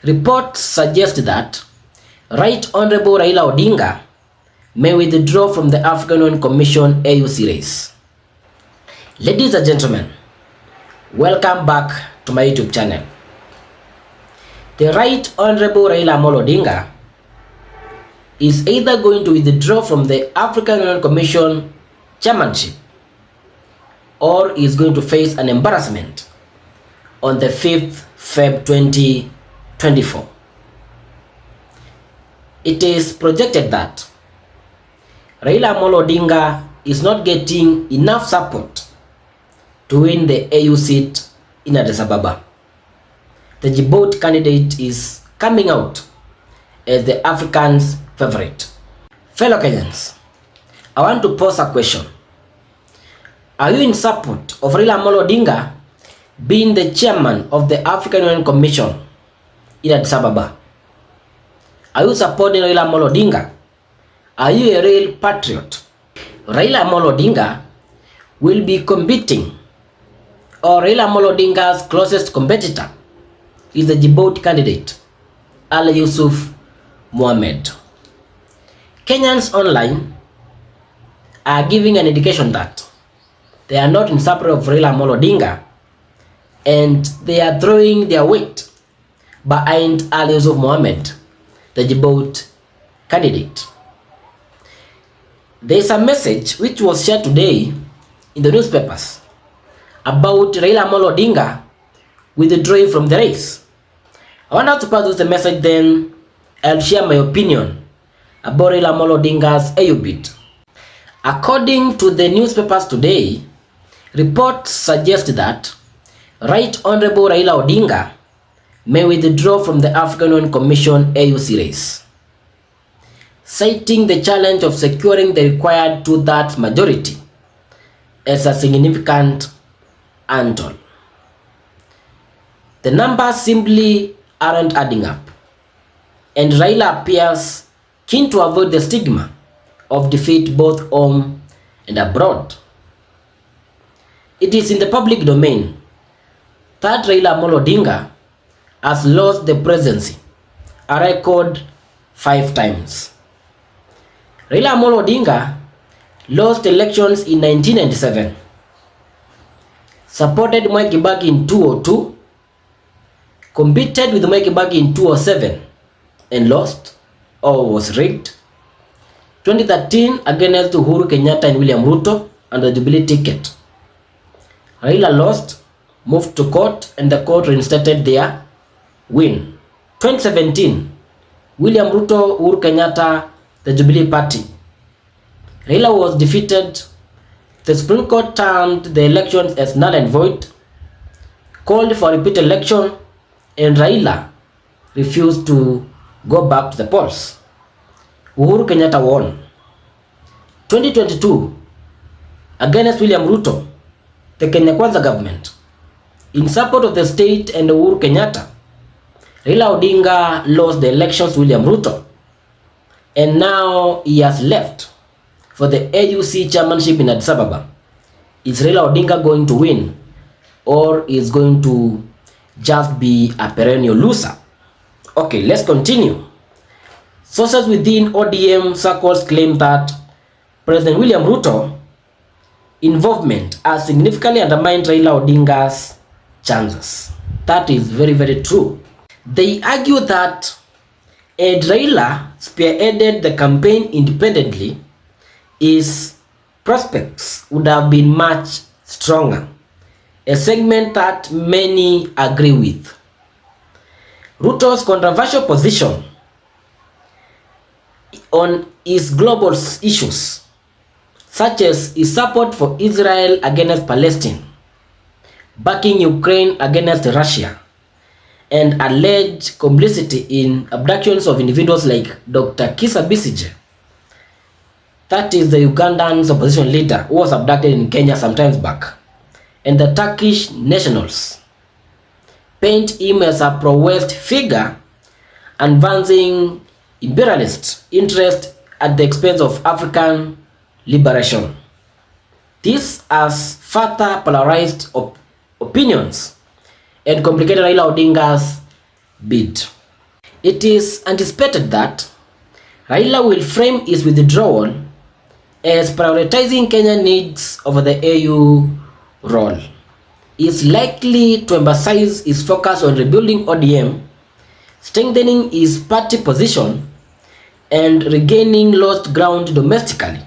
Reports suggest that Right Honorable Raila Odinga may withdraw from the African Union Commission AUC race. Ladies and gentlemen, welcome back to my YouTube channel. The Right Honorable Raila Odinga is either going to withdraw from the African Union Commission chairmanship or is going to face an embarrassment on the 5th Feb 2024. It is projected that Raila Odinga is not getting enough support to win the AU seat in Addis Ababa. The Djibouti candidate is coming out as the Africans' favorite. Fellow Kenyans, I want to pose a question. Are you in support of Raila Odinga being the chairman of the African Union Commission in Addis Ababa? Are you supporting Raila Odinga? Are you a real patriot? Raila Odinga will be competing, or Raila Odinga's closest competitor is the Djibouti candidate, Ali Yusuf Mohammed. Kenyans online are giving an indication that they are not in support of Raila Odinga and they are throwing their weight behind Ali Yusuf Mohammed, the Djibouti candidate. There is a message which was shared today in the newspapers about Raila Odinga withdrawing from the race. I want us to pass the message, then I'll share my opinion about Raila Odinga's AU bid. According to the newspapers today, reports suggest that Right Honorable Raila Odinga may withdraw from the African Union Commission AUC race, citing the challenge of securing the required 2/3 majority as a significant hurdle. The numbers simply aren't adding up, and Raila appears keen to avoid the stigma of defeat both home and abroad. It is in the public domain that Raila Odinga has lost the presidency a record 5 times. Raila Odinga lost elections in 1997, supported Mwai Kibaki in 2002, competed with Mwai Kibaki in 2007 and lost or was rigged. 2013 against Uhuru Kenyatta and William Ruto on the Jubilee ticket. Raila lost, moved to court, and the court reinstated their win. 2017, William Ruto, Uhuru Kenyatta, the Jubilee party. Raila was defeated. The Supreme Court termed the elections as null and void, called for a repeat election, and Raila refused to go back to the polls. Uhuru Kenyatta won. 2022, against William Ruto, the Kenya Kwanza government, in support of the state and Uhuru Kenyatta, Raila Odinga lost the elections to William Ruto, and now he has left for the AUC chairmanship in Addis Ababa. Is Raila Odinga going to win, or is going to just be a perennial loser? Okay, let's continue. Sources within ODM circles claim that President William Ruto involvement has significantly undermined Raila Odinga's chances. That is very, very true. They argue that had Raila spearheaded the campaign independently, his prospects would have been much stronger, a segment that many agree with. Ruto's controversial position on his global issues, such as his support for Israel against Palestine, backing Ukraine against Russia, and alleged complicity in abductions of individuals like Dr. Kizza Besigye, that is the Ugandan opposition leader who was abducted in Kenya some time back, and the Turkish nationals, paint him as a pro-West figure advancing imperialist interest at the expense of African liberation. This has further polarized opinions and complicated Raila Odinga's bid. It is anticipated that Raila will frame his withdrawal as prioritizing Kenya needs over the AU role. He is likely to emphasize his focus on rebuilding ODM, strengthening his party position, and regaining lost ground domestically.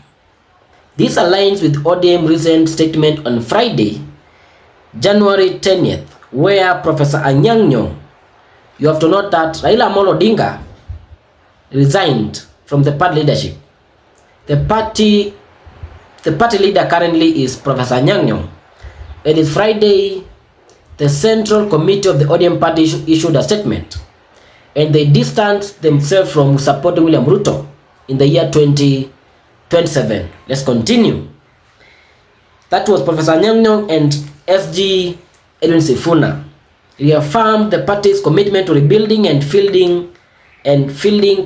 This aligns with ODM's recent statement on Friday, January 10th, where Professor Anyang' Nyong'o, you have to note that Raila Odinga resigned from the party leadership. The party leader currently is Professor Anyang' Nyong'o. And it's Friday, the Central Committee of the ODM party issued a statement, and they distanced themselves from supporting William Ruto in the year 2027. Let's continue. That was Professor Anyang' Nyong'o and SG Edwin Sifuna reaffirmed the party's commitment to rebuilding and fielding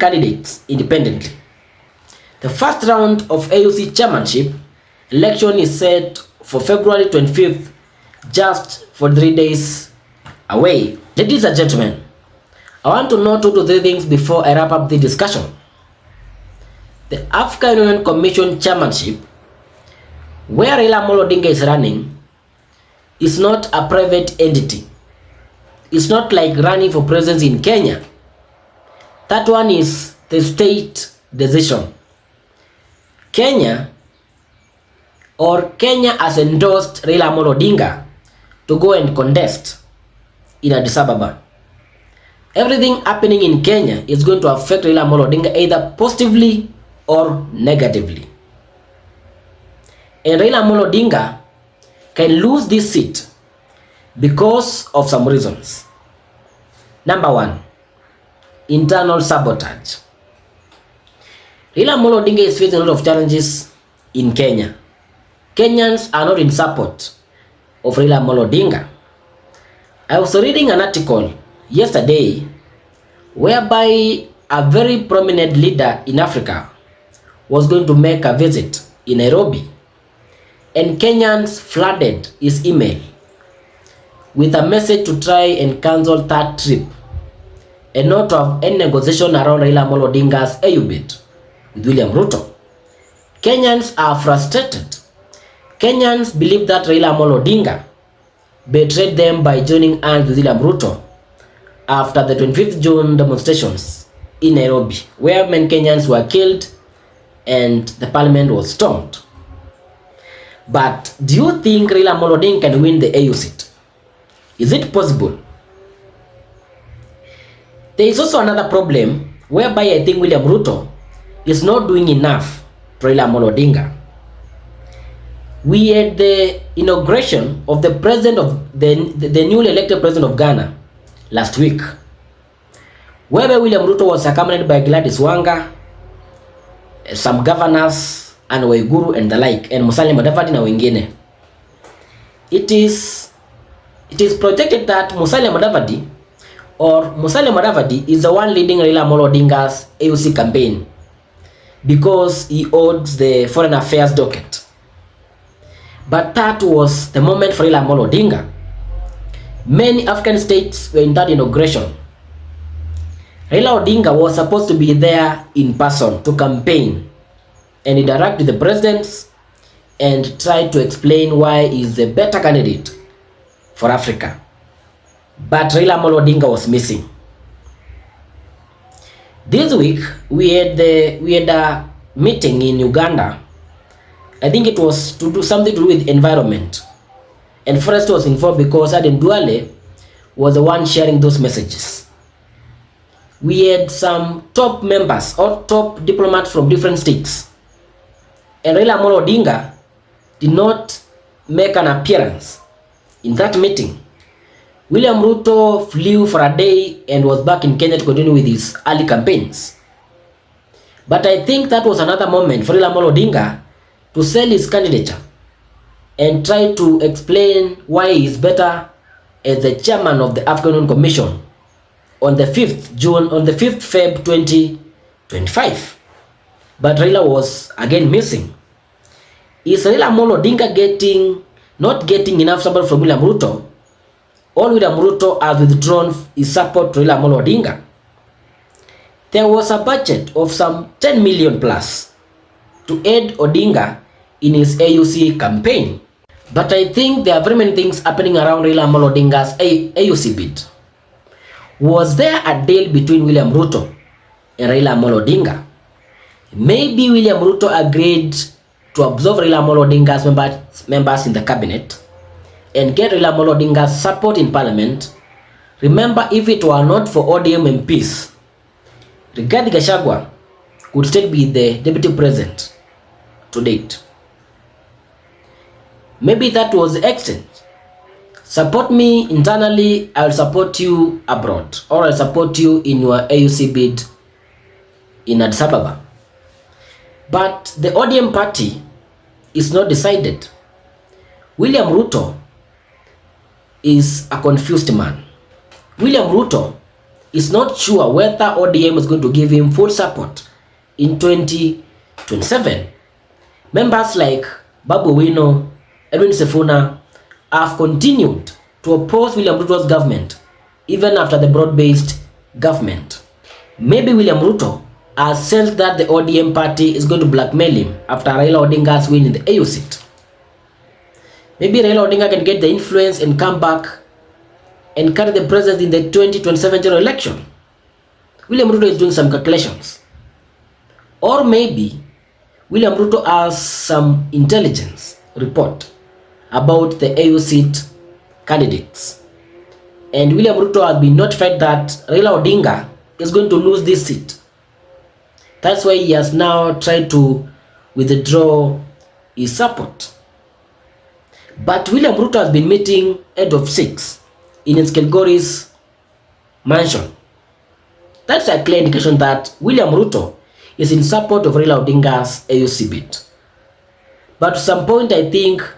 candidates independently. The first round of AUC chairmanship election is set for February 25th, just for 3 days away. Ladies and gentlemen, I want to know 2 to 3 things before I wrap up the discussion. The African Union Commission chairmanship, where Raila Odinga is running, is not a private entity. It's not like running for president in Kenya. That one is the state decision. Kenya has endorsed Raila Odinga to go and contest in Addis Ababa. Everything happening in Kenya is going to affect Raila Odinga either positively or negatively. And Raila Odinga can lose this seat because of some reasons. Number 1, internal sabotage. Raila Odinga is facing a lot of challenges in Kenya. Kenyans are not in support of Raila Odinga. I was reading an article yesterday whereby a very prominent leader in Africa was going to make a visit in Nairobi, and Kenyans flooded his email with a message to try and cancel that trip and not to have any negotiation around Raila Odinga's AU bid with William Ruto. Kenyans are frustrated. Kenyans believe that Raila Odinga betrayed them by joining hands with William Ruto after the 25th June demonstrations in Nairobi, where many Kenyans were killed and the parliament was stormed. But do you think Raila Odinga can win the AU seat? Is it possible? There is also another problem whereby I think William Ruto is not doing enough to Raila Odinga. We had the inauguration of the president of the newly elected president of Ghana last week, whereby William Ruto was accompanied by Gladys Wanga, some governors, and Waiguru and the like, and Musalia Mudavadi na wengine. It is projected that Musalia Mudavadi is the one leading Raila Odinga's AUC campaign because he owns the foreign affairs docket. But that was the moment for Raila Odinga. Many African states were in that inauguration. Raila Odinga was supposed to be there in person to campaign and interact with the presidents and try to explain why he is the better candidate for Africa. But Raila Odinga was missing. This week we had a meeting in Uganda. I think it was to do something to do with environment, and Forest was involved because Aden Duale was the one sharing those messages. We had some top members or top diplomats from different states, and Raila Odinga did not make an appearance in that meeting. William Ruto flew for a day and was back in Kenya to continue with his early campaigns. But I think that was another moment for Raila Odinga to sell his candidature and try to explain why he is better as the chairman of the African Union Commission on the 5th Feb 2025. But Raila was again missing. Is Raila Odinga not getting enough support from William Ruto? Or William Ruto has withdrawn his support to Raila Odinga? There was a budget of some 10 million plus to aid Odinga in his AUC campaign. But I think there are very many things happening around Raila Odinga's AUC bid. Was there a deal between William Ruto and Raila Odinga? Maybe William Ruto agreed to absorb Raila Odinga's members in the cabinet and get Raila Odinga's support in parliament. Remember, if it were not for ODM MPs, Rigathi Gachagua could still be the deputy president to date. Maybe that was the extent. Support me internally, I'll support you abroad, or I'll support you in your AUC bid in Addis Ababa. But the ODM party is not decided. William Ruto is a confused man. William Ruto is not sure whether ODM is going to give him full support in 2027. Members like Babu Wino, Edwin Sifuna have continued to oppose William Ruto's government even after the broad-based government. Maybe William Ruto has sensed that the ODM party is going to blackmail him after Raila Odinga's win in the AU seat. Maybe Raila Odinga can get the influence and come back and carry the presidency in the 2027 general election. William Ruto is doing some calculations. Or maybe William Ruto has some intelligence report about the AU seat candidates. And William Ruto has been notified that Raila Odinga is going to lose this seat. That's why he has now tried to withdraw his support. But William Ruto has been meeting head of six in his Kilgore's mansion. That's a clear indication that William Ruto is in support of Raila Odinga's AUC bid. But to some point, I think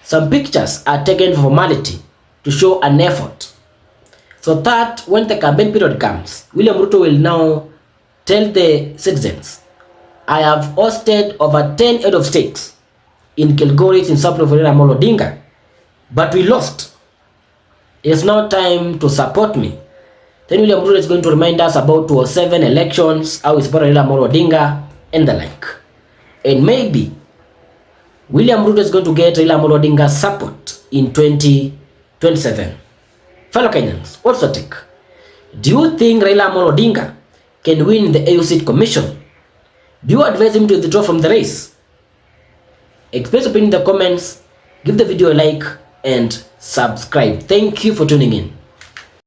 some pictures are taken for formality to show an effort, so that when the campaign period comes, William Ruto will now tell the citizens, I have hosted over 10 head of states in Kilgore in support of Raila Odinga, but we lost. It's now time to support me. Then William Ruto is going to remind us about 2007 elections, how he supported Raila Odinga, and the like. And maybe William Ruto is going to get Raila Odinga's support in 2027. Fellow Kenyans, what's your take? Do you think Raila Odinga can win the AU seat commission? Do you advise him to withdraw from the race? Express your opinion in the comments, give the video a like, and subscribe. Thank you for tuning in.